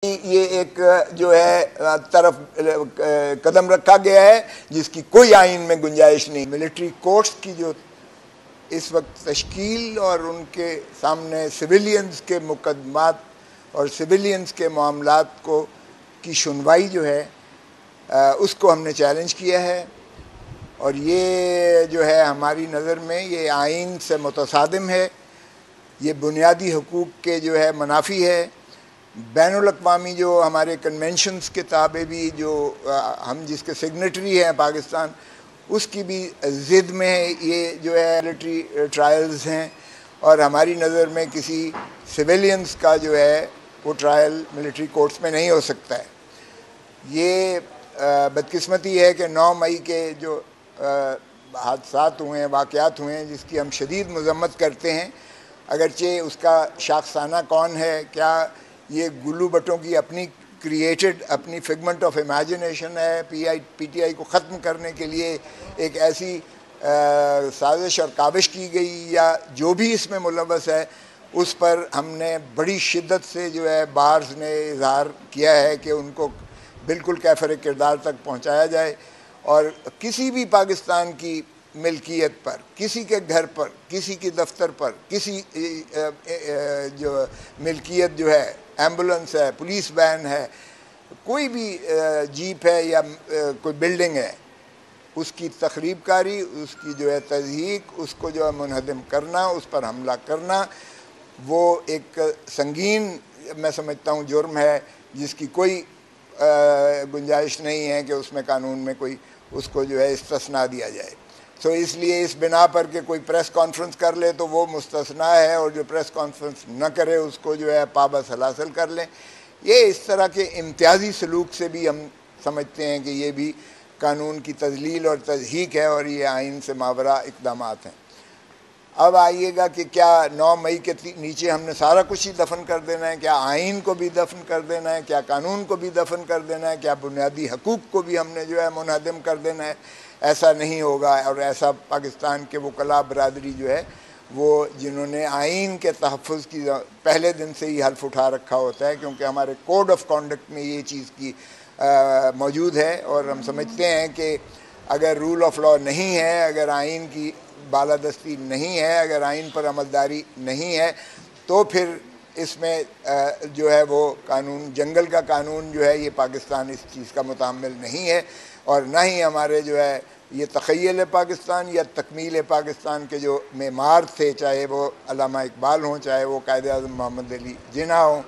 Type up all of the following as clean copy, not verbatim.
ये एक जो है तरफ कदम रखा गया है जिसकी कोई आइन में गुंजाइश नहीं। मिलिट्री कोर्ट्स की जो इस वक्त तश्कील और उनके सामने सिविलियंस के मुकदमात और सिविलियंस के मामलात को की सुनवाई जो है उसको हमने चैलेंज किया है और ये जो है हमारी नज़र में ये आइन से मुतसादिम है, ये बुनियादी हकूक़ के जो है मुनाफी है। बैनुल-अक़वामी जो हमारे कन्वेंशंस के ताबे भी जो हम जिसके सिग्नेटरी हैं पाकिस्तान, उसकी भी ज़िद में ये जो है मिलिट्री ट्रायल्स हैं और हमारी नज़र में किसी सिविलियंस का जो है वो ट्रायल मिलिट्री कोर्ट्स में नहीं हो सकता है। ये बदकिस्मती है कि 9 मई के जो हादसात हुए हैं, वाक़यात हुए हैं, जिसकी हम शदीद मज़म्मत करते हैं, अगरचे उसका शाखसाना कौन है, क्या ये गुल्लू भट्टों की अपनी क्रिएटेड अपनी फिगमेंट ऑफ इमेजिनेशन है, पीटीआई को ख़त्म करने के लिए एक ऐसी साजिश और काविश की गई, या जो भी इसमें मुलव्वस है उस पर हमने बड़ी शिद्दत से जो है बार्स ने इजहार किया है कि उनको बिल्कुल कैफर किरदार तक पहुँचाया जाए और किसी भी पाकिस्तान की मिल्कियत पर, किसी के घर पर, किसी के दफ्तर पर, किसी जो मिल्कियत जो है, एम्बुलेंस है, पुलिस वैन है, कोई भी जीप है या कोई बिल्डिंग है, उसकी तखरीबकारी, उसकी जो है तज़हीक, उसको जो है मुनहदम करना, उस पर हमला करना, वो एक संगीन मैं समझता हूँ जुर्म है जिसकी कोई गुंजाइश नहीं है कि उसमें कानून में कोई उसको जो है इस्तिस्ना दिया जाए। तो इसलिए इस बिना पर कि कोई प्रेस कॉन्फ्रेंस कर ले तो वो मुस्तस्ना है और जो प्रेस कॉन्फ्रेंस न करे उसको जो है पाबस हलासल कर लें। ये इस तरह के इम्तियाजी सलूक से भी हम समझते हैं कि ये भी कानून की तजलील और तज़हीक है और ये आइन से मावरा इक़दामात हैं। अब आइएगा कि क्या 9 मई के नीचे हमने सारा कुछ ही दफन कर देना है, क्या आइन को भी दफन कर देना है, क्या कानून को भी दफन कर देना है, क्या बुनियादी हकूक़ को भी हमने जो है मुनहदम कर देना है? ऐसा नहीं होगा। और ऐसा पाकिस्तान के वकला बरादरी जो है वो जिन्होंने आइन के तहफ़्फ़ुज़ की पहले दिन से ही हल्फ उठा रखा होता है, क्योंकि हमारे कोड ऑफ कॉन्डक्ट में ये चीज़ की मौजूद है और हम समझते हैं कि अगर रूल ऑफ लॉ नहीं है, अगर आइन की बालादस्ती नहीं है, अगर आइन पर अमलदारी नहीं है, तो फिर इसमें जो है वो कानून, जंगल का कानून जो है, ये पाकिस्तान इस चीज़ का मुतामिल नहीं है और ना ही हमारे जो है ये तख़य्युल पाकिस्तान या तकमील पाकिस्तान के जो मेमार थे, चाहे वो अल्लामा इकबाल हों, चाहे वो कायद-ए-आज़म मोहम्मद अली जिन्ना हों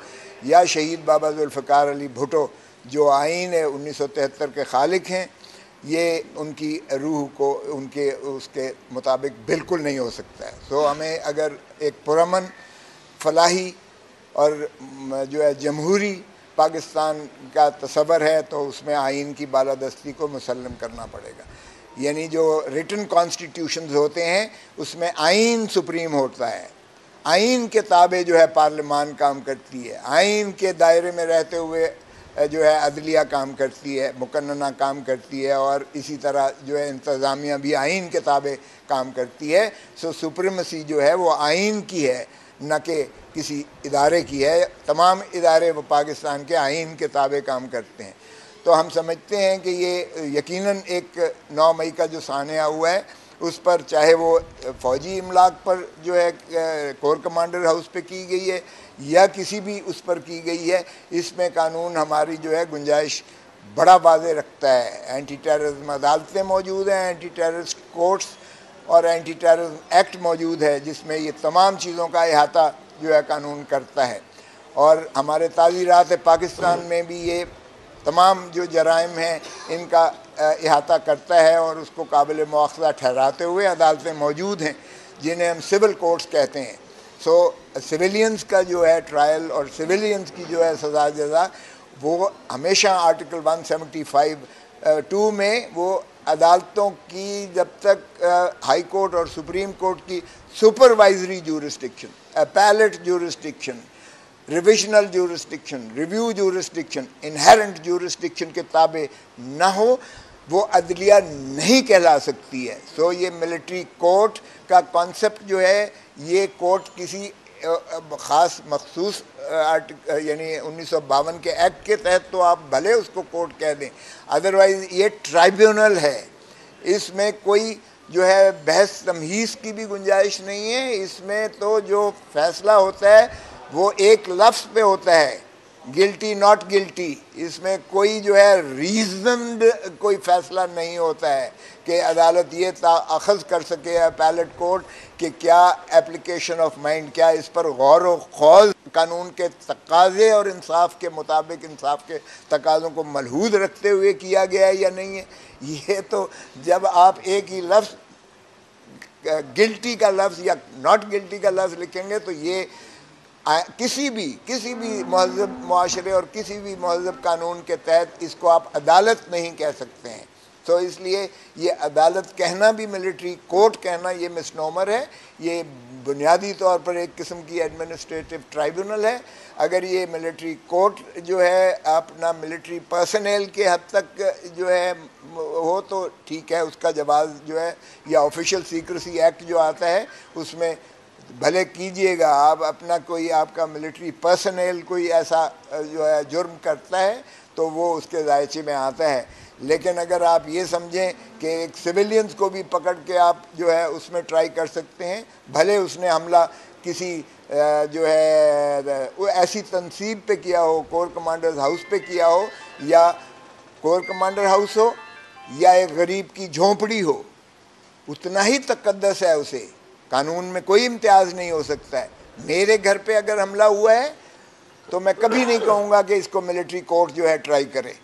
या शहीद बाबा ज़ुल्फ़िकार अली भुट्टो, जो आइन 1973 के खालिक हैं, ये उनकी रूह को उनके उसके मुताबिक बिल्कुल नहीं हो सकता है। तो हमें अगर एक पुरअमन, फलाही और जो है जमहूरी पाकिस्तान का तसव्वुर है तो उसमें आइन की बालादस्ती को मुसल्लम करना पड़ेगा। यानी जो रिटन कॉन्स्टिट्यूशंस होते हैं उसमें आइन सुप्रीम होता है, आइन के ताबे जो है पार्लिमान काम करती है, आइन के दायरे में रहते हुए जो है अदलिया काम करती है, मुकन्नना काम करती है और इसी तरह जो है इंतज़ामिया भी आइन के ताबे काम करती है। सो सुप्रीमेसी जो है वो आइन की है, न कि किसी इदारे की है। तमाम इदारे वो पाकिस्तान के आइन के ताबे काम करते हैं। तो हम समझते हैं कि ये यकीनन एक 9 मई का जो सानिया हुआ है उस पर, चाहे वो फ़ौजी इमलाक पर जो है कोर कमांडर हाउस पे की गई है या किसी भी उस पर की गई है, इसमें कानून हमारी जो है गुंजाइश बड़ा वाज़े रखता है। एंटी टेररिज्म अदालतें मौजूद हैं, एंटी टेररिस्ट कोर्ट्स और एंटी टेररिज्म एक्ट मौजूद है, जिसमें ये तमाम चीज़ों का अहाता जो है कानून करता है। और हमारे ताज़ीरात पाकिस्तान में भी ये तमाम जो जराइम हैं इनका अहाता करता है और उसको काबिल मुआख़ज़ा ठहराते हुए अदालतें मौजूद हैं जिन्हें हम सिविल कोर्ट्स कहते हैं। सो सिविलियंस का जो है ट्रायल और सिविलियंस की जो है सज़ा जज़ा वो हमेशा आर्टिकल 175(2) में वो अदालतों की जब तक हाई कोर्ट और सुप्रीम कोर्ट की supervisory जूरिसडिक्शन, appellate जूरिसडिक्शन, revisional जूरिसडिक्शन, review जूरिसडिक्शन, inherent जूरिसडिक्शन के ताबे ना हो, वो अदलिया नहीं कहला सकती है। सो ये मिलिट्री कोर्ट का कॉन्सेप्ट जो है, ये कोर्ट किसी ख़ास मखसूस यानी 1952 के एक्ट के तहत तो आप भले उसको कोर्ट कह दें, अदरवाइज़ ये ट्राइब्यूनल है, इसमें कोई जो है बहस तमहीज़ की भी गुंजाइश नहीं है। इसमें तो जो फैसला होता है वो एक लफ्ज़ पे होता है, गिल्टी नॉट गिल्टी। इसमें कोई जो है रीज़न्ड कोई फ़ैसला नहीं होता है कि अदालत ये अखज़ कर सके अपैलेट कोर्ट कि क्या एप्लीकेशन ऑफ माइंड, क्या इस पर गौर व खौज़ कानून के तकाज़े और इंसाफ के मुताबिक इंसाफ के तकाज़ों को मलहूज़ रखते हुए किया गया है या नहीं है। ये तो जब आप एक ही लफ्ज़ गिल्टी का लफ्ज़ या नॉट गिल्टी का लफ्ज़ लिखेंगे तो ये किसी भी महज़ब मुआशरे और किसी भी महज़ब कानून के तहत इसको आप अदालत नहीं कह सकते हैं। तो इसलिए ये अदालत कहना भी, मिलिट्री कोर्ट कहना, ये मिसनोमर है। ये बुनियादी तौर पर एक किस्म की एडमिनिस्ट्रेटिव ट्राइब्यूनल है। अगर ये मिलिट्री कोर्ट जो है अपना मिलिट्री पर्सनल के हद तक जो है हो तो ठीक है, उसका जवाब जो है या ऑफिशियल सीक्रेसी एक्ट जो आता है उसमें भले कीजिएगा। आप अपना कोई आपका मिलिट्री पर्सनल कोई ऐसा जो है जुर्म करता है तो वो उसके दायरे में आता है। लेकिन अगर आप ये समझें कि एक सिविलियंस को भी पकड़ के आप जो है उसमें ट्राई कर सकते हैं, भले उसने हमला किसी जो है ऐसी तनसीब पे किया हो, कोर कमांडर्स हाउस पे किया हो, या कोर कमांडर हाउस हो या एक गरीब की झोंपड़ी हो, उतना ही तकद्दस है उसे। कानून में कोई इम्तियाज़ नहीं हो सकता है। मेरे घर पे अगर हमला हुआ है तो मैं कभी नहीं कहूँगा कि इसको मिलिट्री कोर्ट जो है ट्राई करे।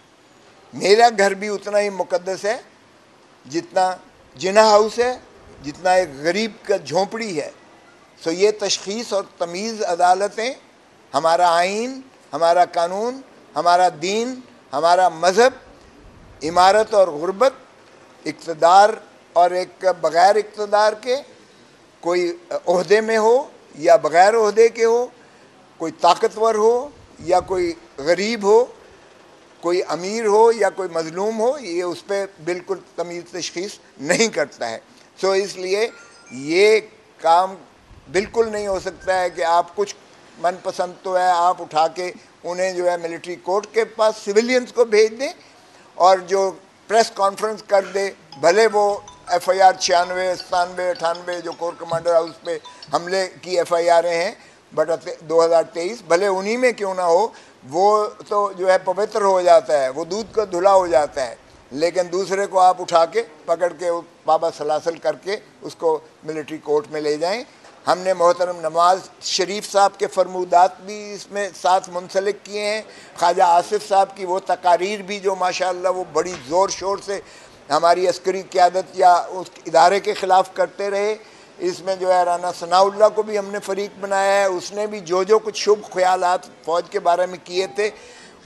मेरा घर भी उतना ही मुकद्दस है जितना जिना हाउस है, जितना एक गरीब का झोंपड़ी है। सो ये तशख़ीस और तमीज़ अदालतें, हमारा आइन, हमारा कानून, हमारा दीन, हमारा मज़हब, इमारत और गुर्बत, इक़्तिदार और एक बग़ैर इक़्तिदार के, कोई ओहदे में हो या बग़ैर ओहदे के हो, कोई ताकतवर हो या कोई गरीब हो, कोई अमीर हो या कोई मज़लूम हो, ये उस पर बिल्कुल तमीज़ तशख़ीस नहीं करता है। सो इसलिए ये काम बिल्कुल नहीं हो सकता है कि आप कुछ मनपसंद तो है आप उठा के उन्हें जो है मिलिट्री कोर्ट के पास सिविलियंस को भेज दें और जो प्रेस कॉन्फ्रेंस कर दे, भले वो FIR 96, 97, 98 जो कोर कमांडर हाउस पे हमले की FIR हैं बट 2023, भले उन्हीं में क्यों ना हो, वो तो जो है पवित्र हो जाता है, वो दूध का धुला हो जाता है। लेकिन दूसरे को आप उठा के पकड़ के बाबा सलासल करके उसको मिलिट्री कोर्ट में ले जाएं। हमने मोहतरम नवाज शरीफ साहब के फरमूदात भी इसमें साथ मुंसलिक किए हैं। ख्वाजा आसिफ साहब की वो तकारीर भी जो माशाअल्लाह वो बड़ी ज़ोर शोर से हमारी अस्करी क़यादत या उस इदारे के ख़िलाफ़ करते रहे। इसमें जो है राना सनाउल्लाह को भी हमने फ़रीक बनाया है। उसने भी जो कुछ शुभ ख्यालात फ़ौज के बारे में किए थे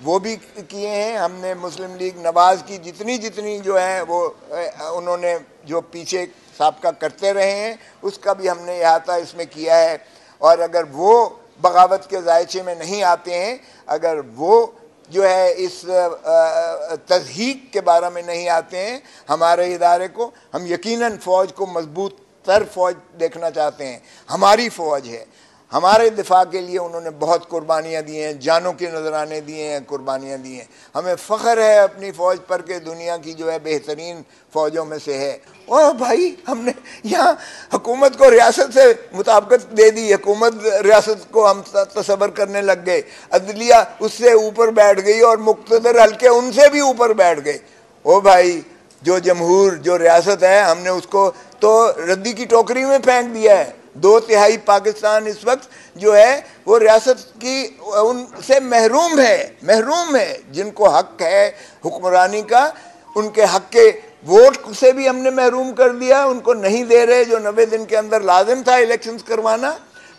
वो भी किए हैं। हमने मुस्लिम लीग नवाज़ की जितनी जो है वो उन्होंने जो पीछे साबका करते रहे हैं उसका भी हमने अहाता इसमें किया है। और अगर वो बगावत के जायचे में नहीं आते हैं, अगर वो जो है इस तज़हीक के बारे में नहीं आते हैं हमारे इदारे को, हम यकीनन फ़ौज को मजबूत तर फ़ौज देखना चाहते हैं। हमारी फ़ौज है, हमारे दिफा के लिए उन्होंने बहुत कुर्बानियाँ दी हैं, जानों के नजराने दिए हैं, कुर्बानियाँ दी हैं। हमें फ़ख्र है अपनी फ़ौज पर के दुनिया की जो है बेहतरीन फ़ौजों में से है। और भाई हमने यहाँ हुकूमत को रियासत से मुताबिकत दे दी, हुकूमत रियासत को हम तसव्वुर करने लग गए, अदलिया उससे ऊपर बैठ गई और मुक़्तदर हल्के उनसे भी ऊपर बैठ गए। ओ भाई, जो जमहूर जो रियासत है हमने उसको तो रद्दी की टोकरी में फेंक दिया है। 2/3 पाकिस्तान इस वक्त जो है वो रियासत की उनसे महरूम है। जिनको हक है हुक्मरानी का, उनके हक के वोट से भी हमने महरूम कर दिया, उनको नहीं दे रहे जो 90 दिन के अंदर लाजिम था इलेक्शंस करवाना।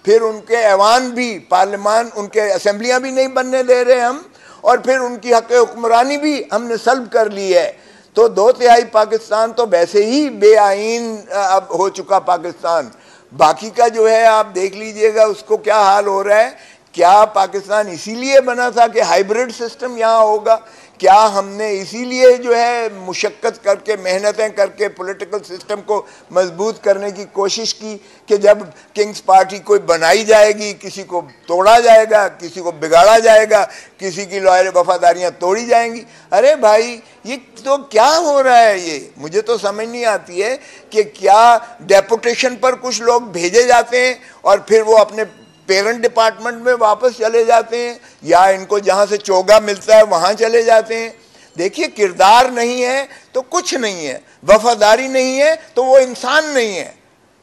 फिर उनके ऐवान भी, पार्लियामान, उनके असम्बलियाँ भी नहीं बनने दे रहे हम, और फिर उनकी हक हुक्मरानी भी हमने सल्ब कर ली है। तो 2/3 पाकिस्तान तो वैसे ही बेआईन अब हो चुका पाकिस्तान। बाकी का जो है आप देख लीजिएगा उसको क्या हाल हो रहा है। क्या पाकिस्तान इसीलिए बना था कि हाइब्रिड सिस्टम यहाँ होगा? क्या हमने इसीलिए जो है मुशक्क़त करके, मेहनतें करके पॉलिटिकल सिस्टम को मजबूत करने की कोशिश की कि जब किंग्स पार्टी कोई बनाई जाएगी, किसी को तोड़ा जाएगा, किसी को बिगाड़ा जाएगा, किसी की लॉयल वफादारियाँ तोड़ी जाएंगी? अरे भाई, ये तो क्या हो रहा है? ये मुझे तो समझ नहीं आती है कि क्या डेपुटेशन पर कुछ लोग भेजे जाते हैं और फिर वो अपने पेरेंट डिपार्टमेंट में वापस चले जाते हैं, या इनको जहां से चोगा मिलता है वहां चले जाते हैं। देखिए, किरदार नहीं है तो कुछ नहीं है, वफादारी नहीं है तो वो इंसान नहीं है।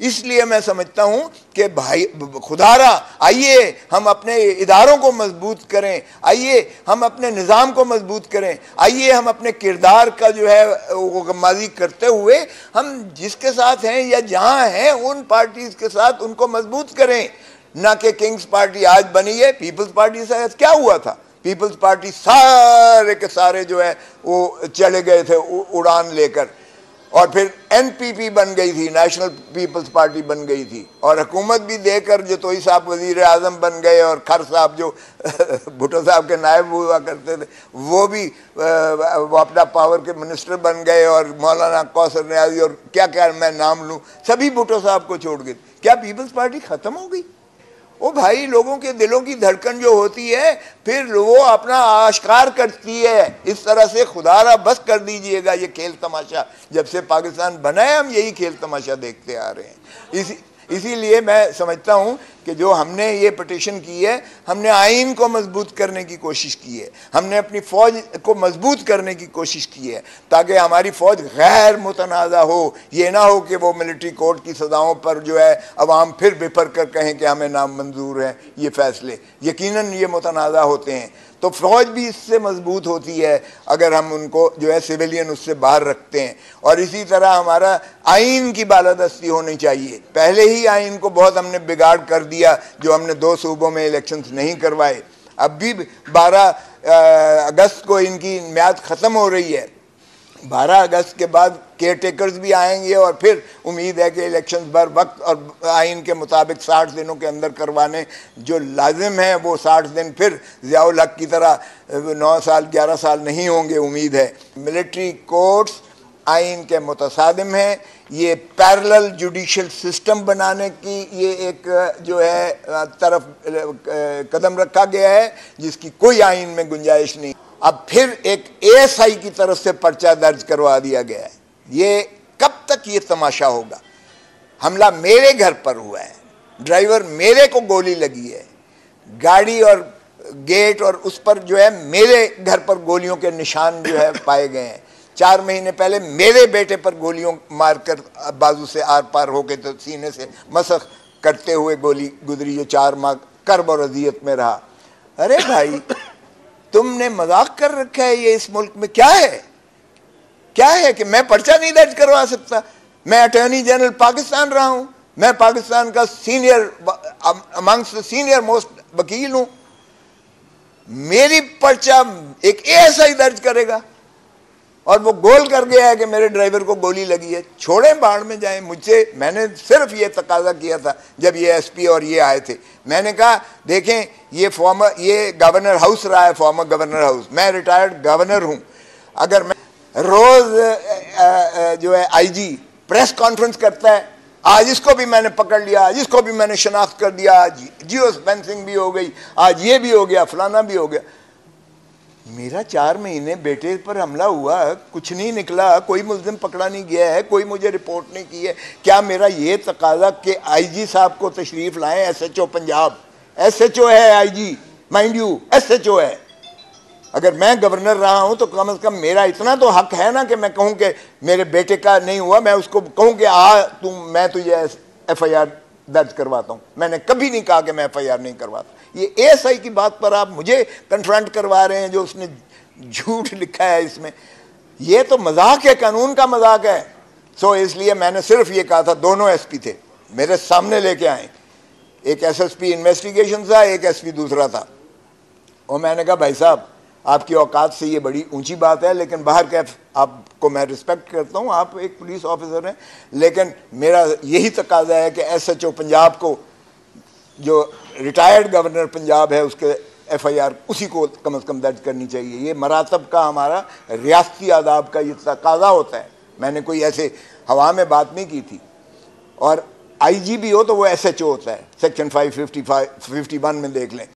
इसलिए मैं समझता हूं कि भाई खुदारा, आइए हम अपने इदारों को मजबूत करें, आइए हम अपने निज़ाम को मजबूत करें, आइए हम अपने किरदार का जो है वो गम्माजी करते हुए हम जिसके साथ हैं या जहां हैं उन पार्टीज के साथ उनको मजबूत करें। ना कि किंग्स पार्टी आज बनी है, पीपल्स पार्टी से क्या हुआ था? पीपल्स पार्टी सारे के सारे जो है वो चले गए थे उड़ान लेकर, और फिर एनपीपी बन गई थी, नेशनल पीपल्स पार्टी बन गई थी, और हुकूमत भी देकर जतोई साहब वजीर आजम बन गए, और खर साहब जो भुट्टो साहब के नायब हुआ करते थे वो भी वो अपना पावर के मिनिस्टर बन गए, और मौलाना कौसर न्याजी और क्या क्या मैं नाम लूँ, सभी भुट्टो साहब को छोड़ गए। क्या पीपल्स पार्टी ख़त्म हो गई? ओ भाई, लोगों के दिलों की धड़कन जो होती है फिर वो अपना आश्कार करती है। इस तरह से खुदारा बस कर दीजिएगा ये खेल तमाशा। जब से पाकिस्तान बना है हम यही खेल तमाशा देखते आ रहे हैं। इसीलिए मैं समझता हूँ कि जो हमने ये पिटीशन की है, हमने आइन को मजबूत करने की कोशिश की है, हमने अपनी फ़ौज को मजबूत करने की कोशिश की है ताकि हमारी फ़ौज गैर मुतनाज़ा हो। ये ना हो कि वो मिलिट्री कोर्ट की सज़ाओं पर जो है अवाम फिर बिफर कर कहें कि हमें नामंजूर हैं ये फ़ैसले। यकीनन ये मुतनाज़ा होते हैं, तो फ़ौज भी इससे मजबूत होती है अगर हम उनको जो है सिविलियन उससे बाहर रखते हैं। और इसी तरह हमारा आइन की बालादस्ती होनी चाहिए। पहले ही आइन को बहुत हमने बिगाड़ कर दिया, जो हमने 2 सूबों में इलेक्शंस नहीं करवाए। अब भी 12 अगस्त को इनकी म्याद ख़त्म हो रही है। 12 अगस्त के बाद केयर टेकर्स भी आएंगे और फिर उम्मीद है कि इलेक्शंस बर वक्त और आइन के मुताबिक 60 दिनों के अंदर करवाने जो लाजिम है वो 60 दिन फिर ज़ियाउल हक की तरह 9 साल 11 साल नहीं होंगे, उम्मीद है। मिलिट्री कोर्ट्स आइन के मुतसादिम हैं। ये पैरेलल जुडिशल सिस्टम बनाने की ये एक जो है तरफ कदम रखा गया है जिसकी कोई आइन में गुंजाइश नहीं। अब फिर एक एएसआई की तरफ से पर्चा दर्ज करवा दिया गया है। ये कब तक ये तमाशा होगा? हमला मेरे घर पर हुआ है, ड्राइवर मेरे को गोली लगी है, गाड़ी और गेट और उस पर जो है मेरे घर पर गोलियों के निशान जो है पाए गए हैं। 4 महीने पहले मेरे बेटे पर गोलियों मारकर बाजू से आर पार होके तो सीने से मसख करते हुए गोली गुजरी, जो 4 माह कर्ब और अजियत में रहा। अरे भाई, तुमने मजाक कर रखा है। ये इस मुल्क में क्या है? क्या है कि मैं पर्चा नहीं दर्ज करवा सकता? मैं अटॉर्नी जनरल पाकिस्तान रहा हूं, मैं पाकिस्तान का अमंग्स सीनियर मोस्ट वकील हूं। मेरी पर्चा एक एएसआई दर्ज करेगा और वो गोल कर गया है कि मेरे ड्राइवर को गोली लगी है। छोड़ें, बाढ़ में जाएं। मुझसे मैंने सिर्फ ये तकाजा किया था जब ये एसपी और ये आए थे। मैंने कहा देखें, ये गवर्नर हाउस रहा है, फॉर्मर गवर्नर हाउस। मैं रिटायर्ड गवर्नर हूं। अगर मैं रोज जो है आईजी प्रेस कॉन्फ्रेंस करता है, आज इसको भी मैंने पकड़ लिया, आज इसको भी मैंने शनाख्त कर दिया, आज जियो फेंसिंग भी हो गई, आज ये भी हो गया, फलाना भी हो गया। मेरा 4 महीने बेटे पर हमला हुआ, कुछ नहीं निकला, कोई मुल्जिम पकड़ा नहीं गया है, कोई मुझे रिपोर्ट नहीं की है। क्या मेरा ये तकाजा कि आईजी साहब को तशरीफ लाएं? एसएचओ पंजाब, एसएचओ है आईजी, माइंड यू एसएचओ है। अगर मैं गवर्नर रहा हूं तो कम से कम मेरा इतना तो हक है ना कि मैं कहूं कि मेरे बेटे का नहीं हुआ, मैं उसको कहूं कि मैं तुझे एफआईआर दर्ज करवाता हूं। मैंने कभी नहीं कहा कि मैं एफआईआर नहीं करवाता। ये एएसआई की बात पर आप मुझे कन्फ्रंट करवा रहे हैं, जो उसने झूठ लिखा है इसमें। ये तो मजाक है, कानून का मजाक है। सो इसलिए मैंने सिर्फ ये कहा था, दोनों एसपी थे मेरे सामने लेके आए, एक एसएसपी इन्वेस्टिगेशन था, एक एसपी दूसरा था। और मैंने कहा भाई साहब, आपकी औकात से ये बड़ी ऊंची बात है, लेकिन बाहर कैफ आपको मैं रिस्पेक्ट करता हूँ, आप एक पुलिस ऑफिसर हैं, लेकिन मेरा यही तकाजा है कि एसएचओ पंजाब को जो रिटायर्ड गवर्नर पंजाब है उसके FIR उसी को कम से कम दर्ज करनी चाहिए। ये मरातब का हमारा रियासती आदाब का ये तकाजा होता है। मैंने कोई ऐसे हवा में बात नहीं की थी। और IG भी हो तो वो SHO होता है, सेक्शन 551 में देख लें।